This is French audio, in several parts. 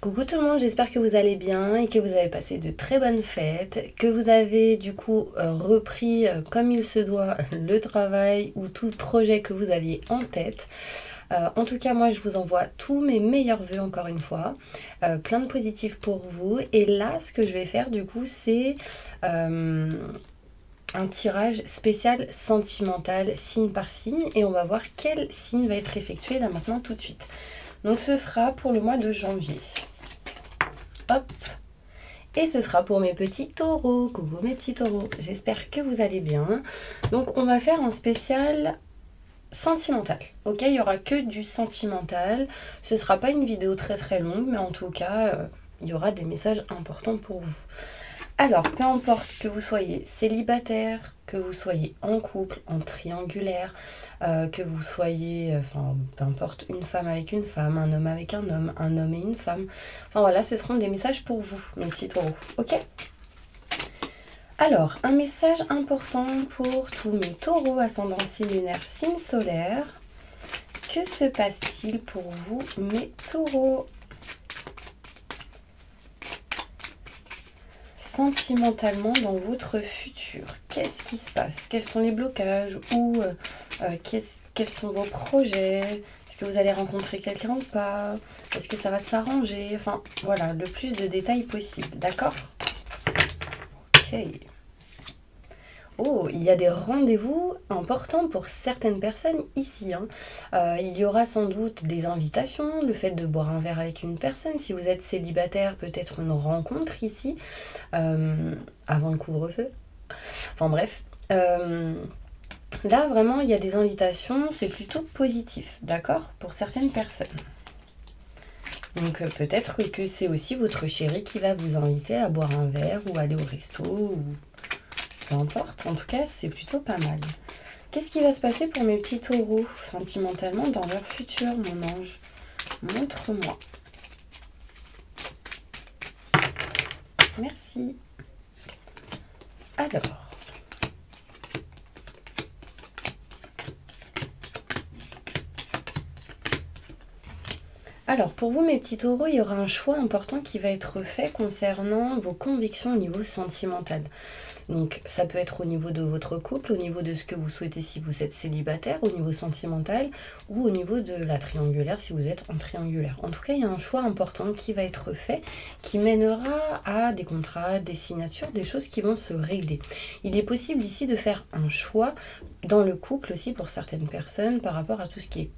Coucou tout le monde, j'espère que vous allez bien et que vous avez passé de très bonnes fêtes, que vous avez du coup repris comme il se doit le travail ou tout projet que vous aviez en tête. En tout cas, moi je vous envoie tous mes meilleurs vœux encore une fois, plein de positifs pour vous. Et là, ce que je vais faire du coup, c'est un tirage spécial sentimental signe par signe et on va voir quel signe va être effectué là maintenant tout de suite. Donc ce sera pour le mois de janvier. Hop. Et ce sera pour mes petits taureaux. Coucou mes petits taureaux. J'espère que vous allez bien. Donc on va faire un spécial sentimental. Ok, il n'y aura que du sentimental. Ce sera pas une vidéo très longue, mais en tout cas, il y aura des messages importants pour vous. Alors, peu importe que vous soyez célibataire, que vous soyez en couple, en triangulaire, que vous soyez, enfin, peu importe, une femme avec une femme, un homme avec un homme et une femme. Enfin voilà, ce seront des messages pour vous, mes petits taureaux. Ok ? Alors, un message important pour tous mes taureaux, ascendant signe lunaire, signe solaire. Que se passe-t-il pour vous, mes taureaux ? Sentimentalement dans votre futur, qu'est-ce qui se passe? Quels sont les blocages? Ou quels sont vos projets? Est-ce que vous allez rencontrer quelqu'un ou pas? Est-ce que ça va s'arranger? Enfin, voilà, le plus de détails possible, d'accord? Ok. Oh, il y a des rendez-vous importants pour certaines personnes ici. Il y aura sans doute des invitations, le fait de boire un verre avec une personne. Si vous êtes célibataire, peut-être une rencontre ici, avant le couvre-feu. Enfin bref. Là, vraiment, il y a des invitations, c'est plutôt positif, d'accord? Pour certaines personnes. Donc peut-être que c'est aussi votre chéri qui va vous inviter à boire un verre ou aller au resto ou... peu importe, en tout cas, c'est plutôt pas mal. Qu'est-ce qui va se passer pour mes petits taureaux sentimentalement dans leur futur, mon ange? Montre-moi. Merci. Alors, pour vous, mes petits taureaux, il y aura un choix important qui va être fait concernant vos convictions au niveau sentimental. Donc, ça peut être au niveau de votre couple, au niveau de ce que vous souhaitez si vous êtes célibataire, au niveau sentimental, ou au niveau de la triangulaire si vous êtes en triangulaire. En tout cas, il y a un choix important qui va être fait, qui mènera à des contrats, des signatures, des choses qui vont se régler. Il est possible ici de faire un choix dans le couple aussi pour certaines personnes par rapport à tout ce qui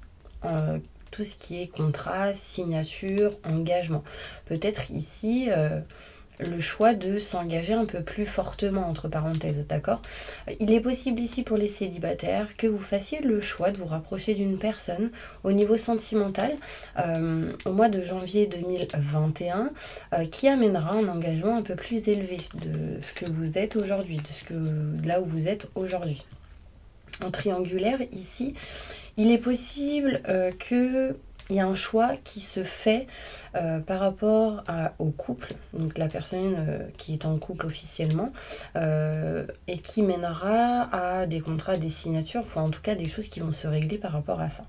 est contrat, signature, engagement. Peut-être ici le choix de s'engager un peu plus fortement, entre parenthèses, d'accord? Il est possible ici pour les célibataires que vous fassiez le choix de vous rapprocher d'une personne au niveau sentimental au mois de janvier 2021 qui amènera un engagement un peu plus élevé de ce que vous êtes aujourd'hui, là où vous êtes aujourd'hui. En triangulaire, ici, il est possible qu'il y a un choix qui se fait par rapport au couple, donc la personne qui est en couple officiellement, et qui mènera à des contrats, des signatures, enfin en tout cas des choses qui vont se régler par rapport à ça.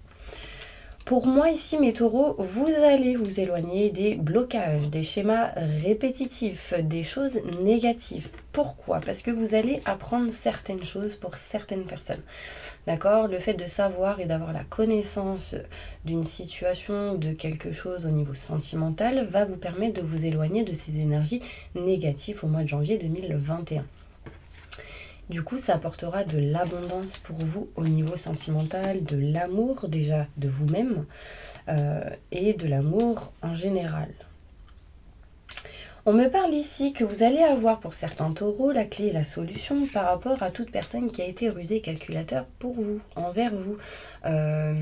Pour moi ici, mes taureaux, vous allez vous éloigner des blocages, des schémas répétitifs, des choses négatives. Pourquoi? Parce que vous allez apprendre certaines choses pour certaines personnes. D'accord? Le fait de savoir et d'avoir la connaissance d'une situation, de quelque chose au niveau sentimental, va vous permettre de vous éloigner de ces énergies négatives au mois de janvier 2021. Du coup, ça apportera de l'abondance pour vous au niveau sentimental, de l'amour déjà de vous-même et de l'amour en général. On me parle ici que vous allez avoir pour certains taureaux la clé et la solution par rapport à toute personne qui a été rusée calculateur pour vous, envers vous. Là,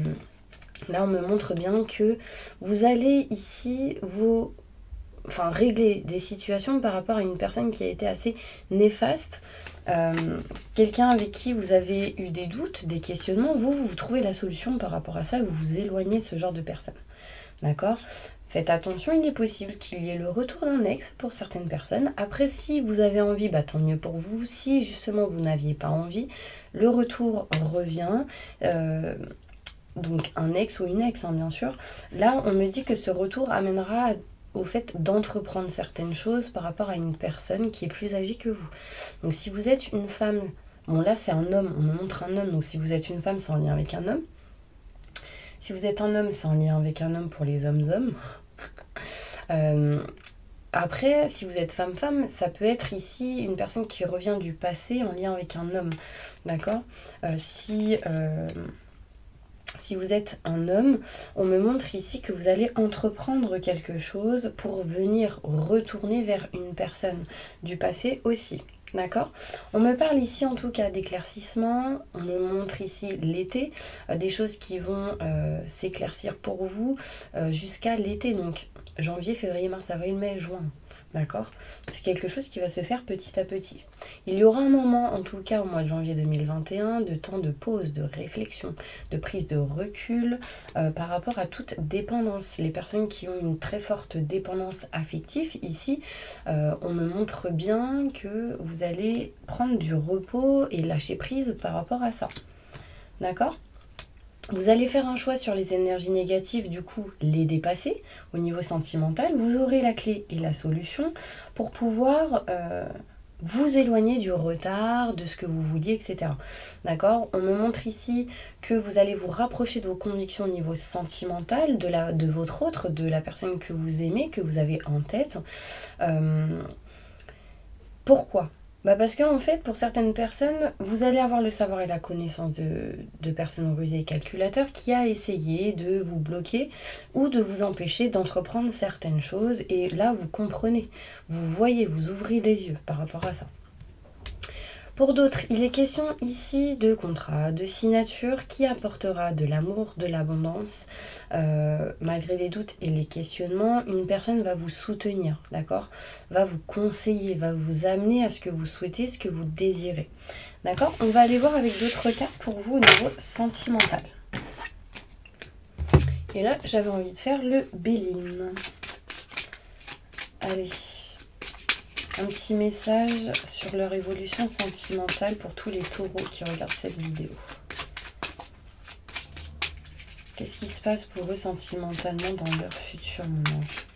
on me montre bien que vous allez ici régler des situations par rapport à une personne qui a été assez néfaste. Quelqu'un avec qui vous avez eu des doutes, des questionnements, vous trouvez la solution par rapport à ça et vous vous éloignez de ce genre de personne. D'accord? Faites attention, il est possible qu'il y ait le retour d'un ex pour certaines personnes. Après, si vous avez envie, tant mieux pour vous. Si justement vous n'aviez pas envie, le retour revient. Donc un ex ou une ex, bien sûr. Là, on me dit que ce retour amènera au fait d'entreprendre certaines choses par rapport à une personne qui est plus âgée que vous. Donc si vous êtes une femme, bon là c'est un homme, on me montre un homme, donc si vous êtes une femme, c'est en lien avec un homme. Si vous êtes un homme, c'est en lien avec un homme pour les hommes-hommes. Après, si vous êtes femme-femme, ça peut être ici une personne qui revient du passé en lien avec un homme, d'accord? Si vous êtes un homme, on me montre ici que vous allez entreprendre quelque chose pour venir retourner vers une personne du passé aussi. D'accord? On me parle ici en tout cas d'éclaircissement, on me montre ici l'été, des choses qui vont s'éclaircir pour vous jusqu'à l'été, donc janvier, février, mars, avril, mai, juin. D'accord? C'est quelque chose qui va se faire petit à petit. Il y aura un moment, en tout cas au mois de janvier 2021, de temps de pause, de réflexion, de prise de recul par rapport à toute dépendance. Les personnes qui ont une très forte dépendance affective, ici, on me montre bien que vous allez prendre du repos et lâcher prise par rapport à ça. D'accord? Vous allez faire un choix sur les énergies négatives, du coup, les dépasser au niveau sentimental. Vous aurez la clé et la solution pour pouvoir vous éloigner du retard, de ce que vous vouliez, etc. D'accord? On me montre ici que vous allez vous rapprocher de vos convictions au niveau sentimental, de votre autre, de la personne que vous aimez, que vous avez en tête. Pourquoi? Parce qu'en fait, pour certaines personnes, vous allez avoir le savoir et la connaissance de personnes rusées et calculateurs qui a essayé de vous bloquer ou de vous empêcher d'entreprendre certaines choses. Et là, vous comprenez, vous voyez, vous ouvrez les yeux par rapport à ça. Pour d'autres, il est question ici de contrat, de signature qui apportera de l'amour, de l'abondance. Malgré les doutes et les questionnements, une personne va vous soutenir, d'accord? Va vous conseiller, va vous amener à ce que vous souhaitez, ce que vous désirez. D'accord? On va aller voir avec d'autres cartes pour vous au niveau sentimental. Et là, j'avais envie de faire le Béline. Allez. Un petit message sur leur évolution sentimentale pour tous les taureaux qui regardent cette vidéo. Qu'est-ce qui se passe pour eux sentimentalement dans leur futur, mon ange?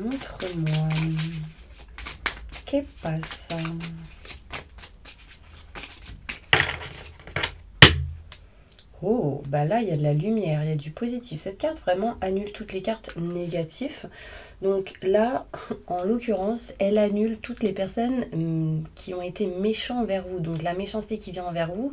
Montre-moi. Qu'est-ce qui passe? Oh, là, il y a de la lumière, il y a du positif. Cette carte vraiment annule toutes les cartes négatives. Donc là, en l'occurrence, elle annule toutes les personnes qui ont été méchants envers vous. Donc la méchanceté qui vient envers vous,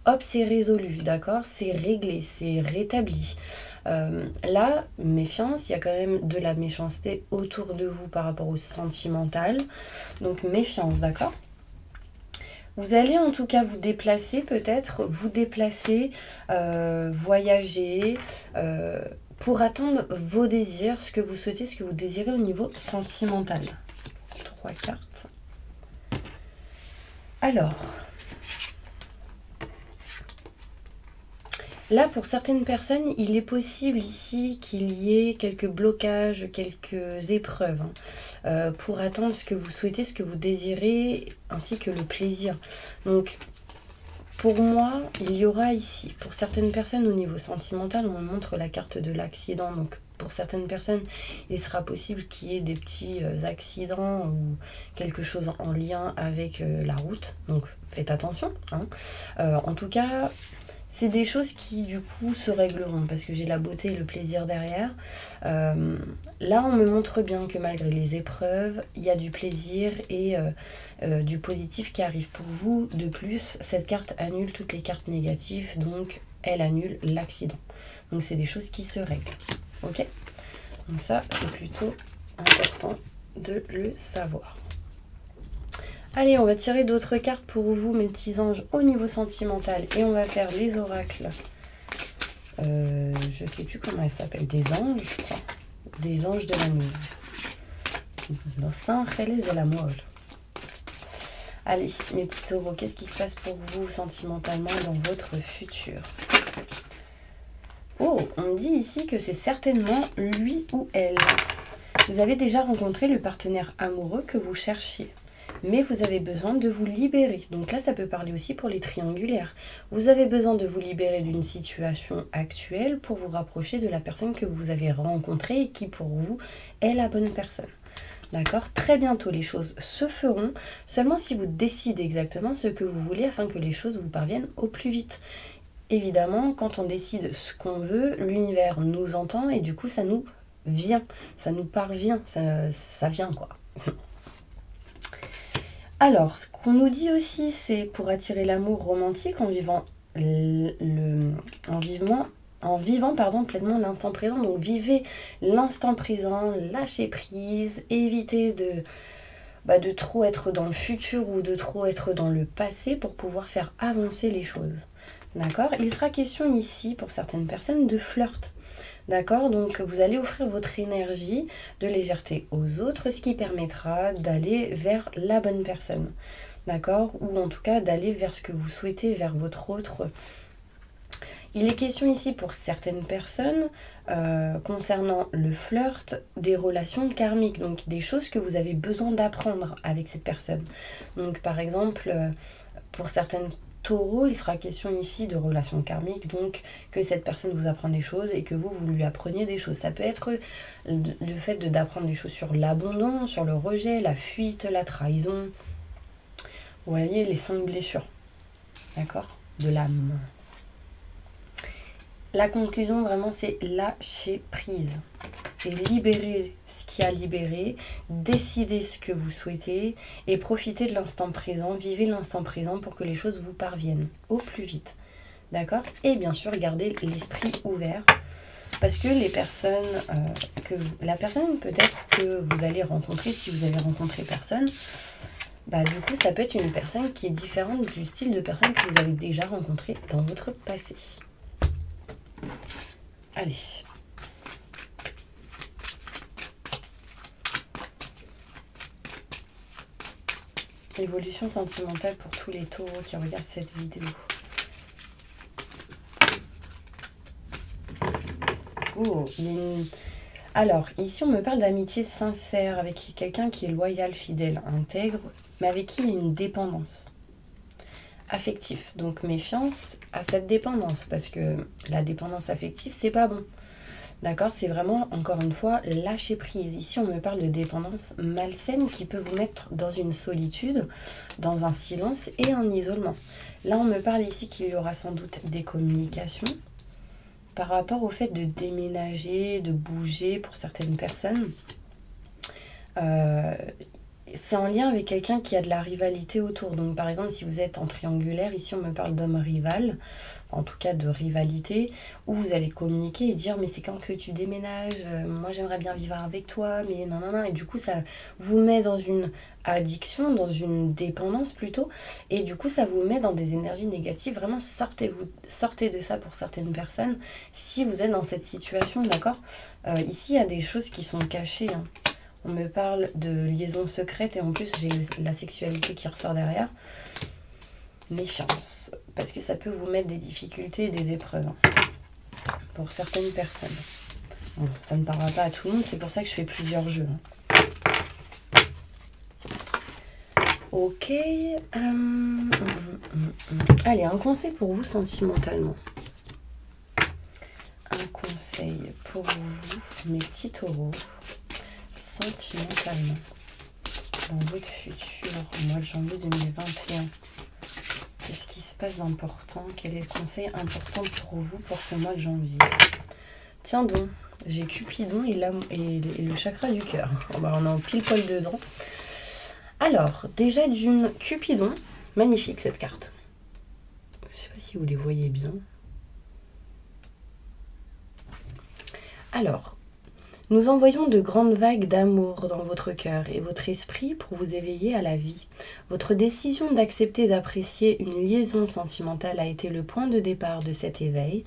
hop, c'est résolu, d'accord? C'est réglé, c'est rétabli. Là, méfiance, il y a quand même de la méchanceté autour de vous par rapport au sentimental. Donc méfiance, d'accord? Vous allez en tout cas vous déplacer, peut-être, voyager, pour atteindre vos désirs, ce que vous souhaitez, ce que vous désirez au niveau sentimental. 3 cartes. Alors, là, pour certaines personnes, il est possible ici qu'il y ait quelques blocages, quelques épreuves pour atteindre ce que vous souhaitez, ce que vous désirez, ainsi que le plaisir. Donc, pour moi, il y aura ici, pour certaines personnes au niveau sentimental, on me montre la carte de l'accident. Donc, pour certaines personnes, il sera possible qu'il y ait des petits accidents ou quelque chose en lien avec la route. Donc, faites attention. En tout cas, c'est des choses qui, du coup, se régleront parce que j'ai la beauté et le plaisir derrière. Là, on me montre bien que malgré les épreuves, il y a du plaisir et du positif qui arrive pour vous. De plus, cette carte annule toutes les cartes négatives, donc elle annule l'accident. Donc, c'est des choses qui se règlent. Ok? Donc ça, c'est plutôt important de le savoir. Allez, on va tirer d'autres cartes pour vous, mes petits anges, au niveau sentimental. Et on va faire les oracles. Je sais plus comment elles s'appellent. Des anges, je crois. Des anges de l'amour. Los Ángeles de l'amour. Allez, mes petits taureaux, qu'est-ce qui se passe pour vous sentimentalement dans votre futur? Oh, on me dit ici que c'est certainement lui ou elle. Vous avez déjà rencontré le partenaire amoureux que vous cherchiez. Mais vous avez besoin de vous libérer. Donc là, ça peut parler aussi pour les triangulaires. Vous avez besoin de vous libérer d'une situation actuelle pour vous rapprocher de la personne que vous avez rencontrée et qui pour vous est la bonne personne. D'accord? Très bientôt, les choses se feront, seulement si vous décidez exactement ce que vous voulez afin que les choses vous parviennent au plus vite. Évidemment, quand on décide ce qu'on veut, l'univers nous entend et du coup, ça nous vient, ça nous parvient, ça vient quoi. Alors, ce qu'on nous dit aussi, c'est pour attirer l'amour romantique en vivant pleinement l'instant présent. Donc vivez l'instant présent, lâchez prise, évitez de trop être dans le futur ou de trop être dans le passé pour pouvoir faire avancer les choses. D'accord? Il sera question ici pour certaines personnes de flirt. D'accord? Donc vous allez offrir votre énergie de légèreté aux autres, ce qui permettra d'aller vers la bonne personne. D'accord? Ou en tout cas d'aller vers ce que vous souhaitez, vers votre autre. Il est question ici pour certaines personnes concernant le flirt, des relations karmiques, donc des choses que vous avez besoin d'apprendre avec cette personne. Donc par exemple, pour certaines Taureaux, il sera question ici de relations karmiques, donc que cette personne vous apprend des choses et que vous lui appreniez des choses. Ça peut être le fait d'apprendre des choses sur l'abondance, sur le rejet, la fuite, la trahison. Vous voyez, les 5 blessures, d'accord, de l'âme. La conclusion, vraiment, c'est lâcher prise et libérer ce qui a libéré, décider ce que vous souhaitez et profiter de l'instant présent, vivez l'instant présent pour que les choses vous parviennent au plus vite. D'accord? Et bien sûr, gardez l'esprit ouvert parce que les personnes, la personne peut-être que vous allez rencontrer, si vous avez rencontré personne, du coup, ça peut être une personne qui est différente du style de personne que vous avez déjà rencontré dans votre passé. Allez. Évolution sentimentale pour tous les taureaux qui regardent cette vidéo. Oh, Alors, ici, on me parle d'amitié sincère avec quelqu'un qui est loyal, fidèle, intègre, mais avec qui il y a une dépendance affective. Donc, méfiance à cette dépendance, parce que la dépendance affective, c'est pas bon. D'accord? C'est vraiment, encore une fois, lâcher prise. Ici, on me parle de dépendance malsaine qui peut vous mettre dans une solitude, dans un silence et un isolement. Là, on me parle ici qu'il y aura sans doute des communications par rapport au fait de déménager, de bouger pour certaines personnes. C'est en lien avec quelqu'un qui a de la rivalité autour. Donc par exemple, si vous êtes en triangulaire, ici on me parle d'homme rival, en tout cas de rivalité, où vous allez communiquer et dire mais c'est quand que tu déménages, moi j'aimerais bien vivre avec toi, mais non, et du coup ça vous met dans une addiction, dans une dépendance plutôt, et du coup ça vous met dans des énergies négatives. Vraiment sortez de ça pour certaines personnes si vous êtes dans cette situation, d'accord? Ici il y a des choses qui sont cachées, hein. On me parle de liaison secrète et en plus j'ai la sexualité qui ressort derrière. Méfiance, parce que ça peut vous mettre des difficultés et des épreuves pour certaines personnes. Bon, ça ne parlera pas à tout le monde, c'est pour ça que je fais plusieurs jeux. Ok. Allez, un conseil pour vous sentimentalement. Un conseil pour vous, mes petits taureaux. Sentimentalement, dans votre futur, au mois de janvier 2021, qu'est-ce qui se passe d'important? Quel est le conseil important pour vous pour ce mois de janvier? Tiens donc, j'ai Cupidon et le chakra du cœur. On est en pile poil dedans. Alors, déjà d'une Cupidon, magnifique cette carte. Je sais pas si vous les voyez bien. Alors, nous envoyons de grandes vagues d'amour dans votre cœur et votre esprit pour vous éveiller à la vie. Votre décision d'accepter d'apprécier une liaison sentimentale a été le point de départ de cet éveil.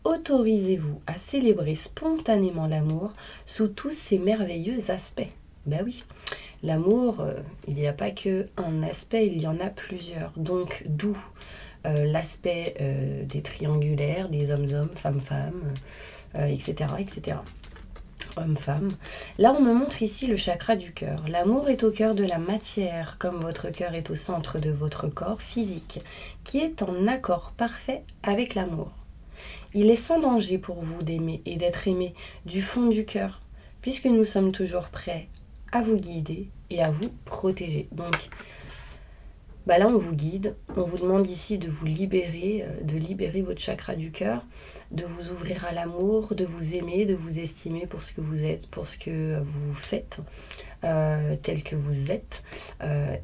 Autorisez-vous à célébrer spontanément l'amour sous tous ses merveilleux aspects. Ben oui, l'amour, il n'y a pas qu'un aspect, il y en a plusieurs. Donc d'où l'aspect des triangulaires, des hommes-hommes, femmes-femmes, etc., etc. homme-femme. Là, on me montre ici le chakra du cœur. L'amour est au cœur de la matière, comme votre cœur est au centre de votre corps physique, qui est en accord parfait avec l'amour. Il est sans danger pour vous d'aimer et d'être aimé du fond du cœur, puisque nous sommes toujours prêts à vous guider et à vous protéger. Donc, là, on vous guide, on vous demande ici de vous libérer, de libérer votre chakra du cœur, de vous ouvrir à l'amour, de vous aimer, de vous estimer pour ce que vous êtes, pour ce que vous faites, tel que vous êtes.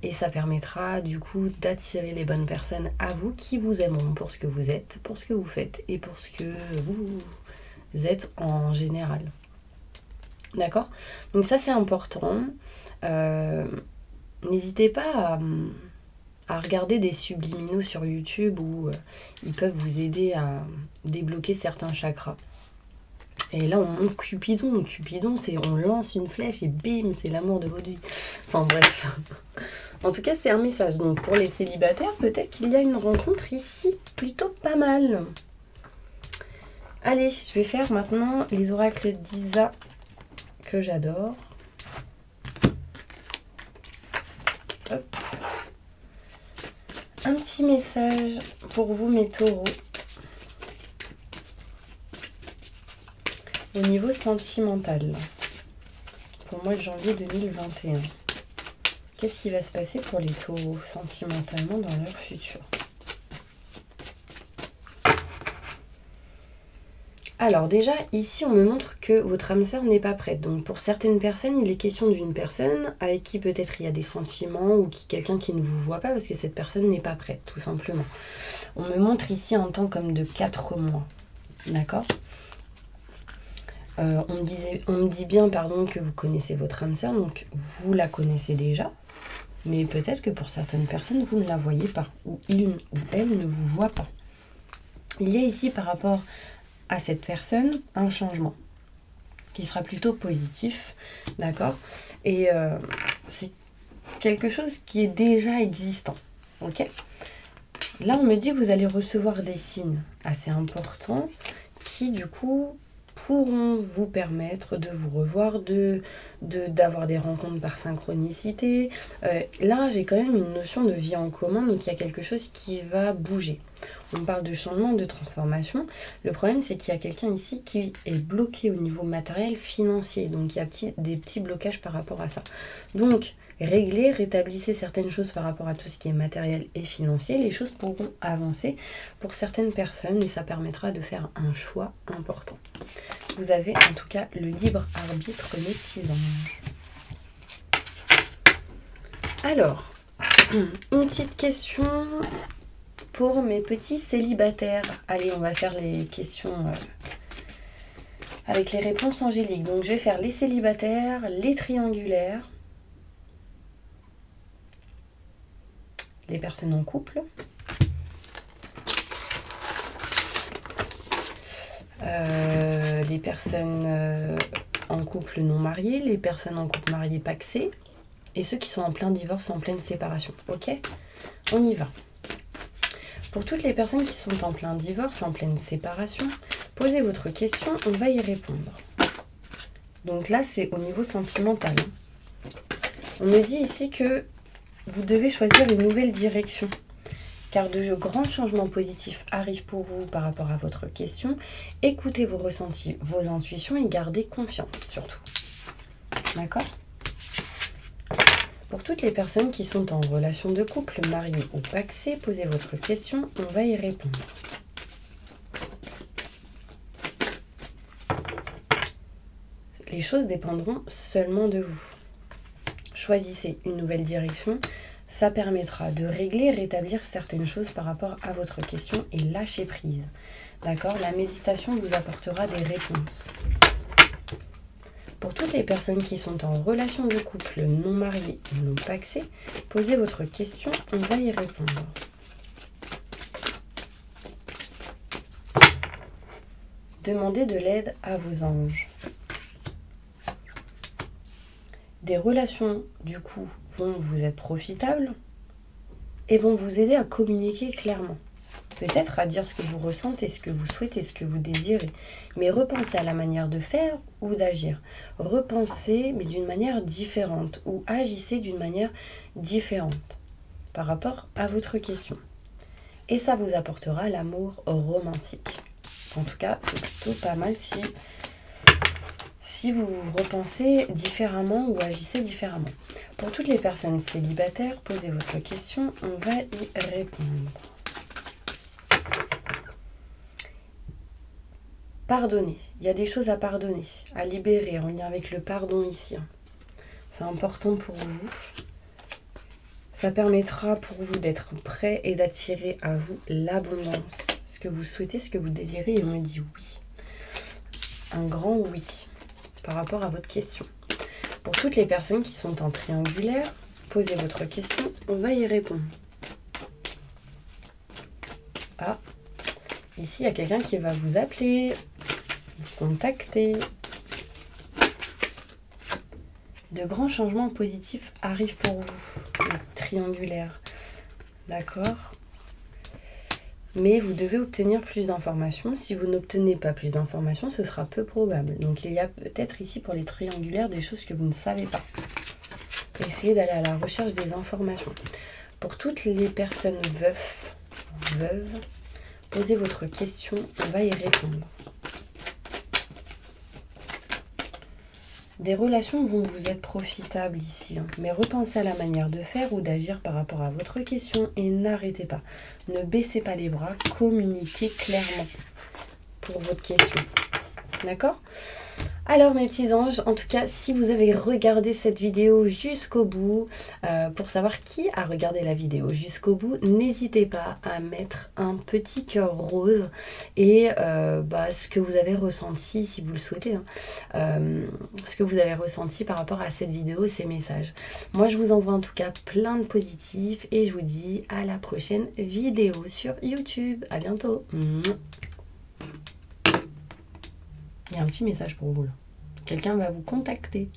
Et ça permettra du coup d'attirer les bonnes personnes à vous qui vous aimeront pour ce que vous êtes, pour ce que vous faites et pour ce que vous êtes en général. D'accord? Donc ça, c'est important. N'hésitez pas à regarder des subliminaux sur YouTube où ils peuvent vous aider à débloquer certains chakras. Et là, on monte Cupidon. Cupidon, c'est on lance une flèche et bim, c'est l'amour de votre vie. Enfin bref. En tout cas, c'est un message. Donc pour les célibataires, peut-être qu'il y a une rencontre ici plutôt pas mal. Allez, je vais faire maintenant les oracles d'Isa que j'adore. Hop. Un petit message pour vous, mes taureaux. Au niveau sentimental, pour le mois de janvier 2021. Qu'est-ce qui va se passer pour les taureaux sentimentalement dans leur futur? Alors déjà, ici, on me montre que votre âme sœur n'est pas prête. Donc pour certaines personnes, il est question d'une personne avec qui peut-être il y a des sentiments ou quelqu'un qui ne vous voit pas parce que cette personne n'est pas prête, tout simplement. On me montre ici un temps comme de 4 mois. D'accord? On me dit bien, pardon, que vous connaissez votre âme sœur, donc vous la connaissez déjà. Mais peut-être que pour certaines personnes, vous ne la voyez pas, ou il ou elle ne vous voit pas. Il y a ici, par rapport à cette personne, un changement qui sera plutôt positif, d'accord? Et c'est quelque chose qui est déjà existant, ok? Là, on me dit que vous allez recevoir des signes assez importants qui, du coup, pourront vous permettre de vous revoir, d'avoir des rencontres par synchronicité. Là, j'ai quand même une notion de vie en commun, donc il y a quelque chose qui va bouger. On parle de changement, de transformation. Le problème, c'est qu'il y a quelqu'un ici qui est bloqué au niveau matériel, financier. Donc, il y a des petits blocages par rapport à ça. Donc, réglez, rétablissez certaines choses par rapport à tout ce qui est matériel et financier. Les choses pourront avancer pour certaines personnes et ça permettra de faire un choix important. Vous avez en tout cas le libre arbitre, mes petits anges. Alors, une petite question pour mes petits célibataires. Allez, on va faire les questions avec les réponses angéliques. Donc, je vais faire les célibataires, les triangulaires, les personnes en couple, les personnes en couple non mariées, les personnes en couple mariées pacsées et ceux qui sont en plein divorce, en pleine séparation. Ok? On y va. Pour toutes les personnes qui sont en plein divorce, en pleine séparation, posez votre question, on va y répondre. Donc là, c'est au niveau sentimental. On me dit ici que vous devez choisir une nouvelle direction, car de grands changements positifs arrivent pour vous par rapport à votre question. Écoutez vos ressentis, vos intuitions et gardez confiance surtout. D'accord ? Pour toutes les personnes qui sont en relation de couple, mariées ou pacsées, posez votre question, on va y répondre. Les choses dépendront seulement de vous. Choisissez une nouvelle direction, ça permettra de régler et rétablir certaines choses par rapport à votre question et lâcher prise. D'accord ? La méditation vous apportera des réponses. Pour toutes les personnes qui sont en relation de couple non mariées ou non pacsées, posez votre question, on va y répondre. Demandez de l'aide à vos anges. Des relations, du coup, vont vous être profitables et vont vous aider à communiquer clairement. peut-être à dire ce que vous ressentez, ce que vous souhaitez, ce que vous désirez. Mais repensez à la manière de faire ou d'agir. Repensez, mais d'une manière différente, ou agissez d'une manière différente par rapport à votre question. Et ça vous apportera l'amour romantique. En tout cas, c'est plutôt pas mal si vous repensez différemment ou agissez différemment. Pour toutes les personnes célibataires, posez votre question, on va y répondre. Pardonner. Il y a des choses à pardonner, à libérer en lien avec le pardon ici. C'est important pour vous. Ça permettra pour vous d'être prêt et d'attirer à vous l'abondance. Ce que vous souhaitez, ce que vous désirez, et on me dit oui. Un grand oui par rapport à votre question. Pour toutes les personnes qui sont en triangulaire, posez votre question, on va y répondre. Ah, ici il y a quelqu'un qui va vous appeler, vous contacter. De grands changements positifs arrivent pour vous, les triangulaires. D'accord ? Mais vous devez obtenir plus d'informations. Si vous n'obtenez pas plus d'informations, ce sera peu probable. Donc il y a peut-être ici pour les triangulaires des choses que vous ne savez pas. Essayez d'aller à la recherche des informations. Pour toutes les personnes veuves, posez votre question, on va y répondre. Des relations vont vous être profitables ici, mais repensez à la manière de faire ou d'agir par rapport à votre question et n'arrêtez pas. Ne baissez pas les bras, communiquez clairement pour votre question. D'accord ? Alors mes petits anges, en tout cas, si vous avez regardé cette vidéo jusqu'au bout, pour savoir qui a regardé la vidéo jusqu'au bout, n'hésitez pas à mettre un petit cœur rose et ce que vous avez ressenti, si vous le souhaitez, ce que vous avez ressenti par rapport à cette vidéo et ces messages. Moi, je vous envoie en tout cas plein de positifs et je vous dis à la prochaine vidéo sur YouTube. À bientôt. Il y a un petit message pour vous là. Quelqu'un va vous contacter.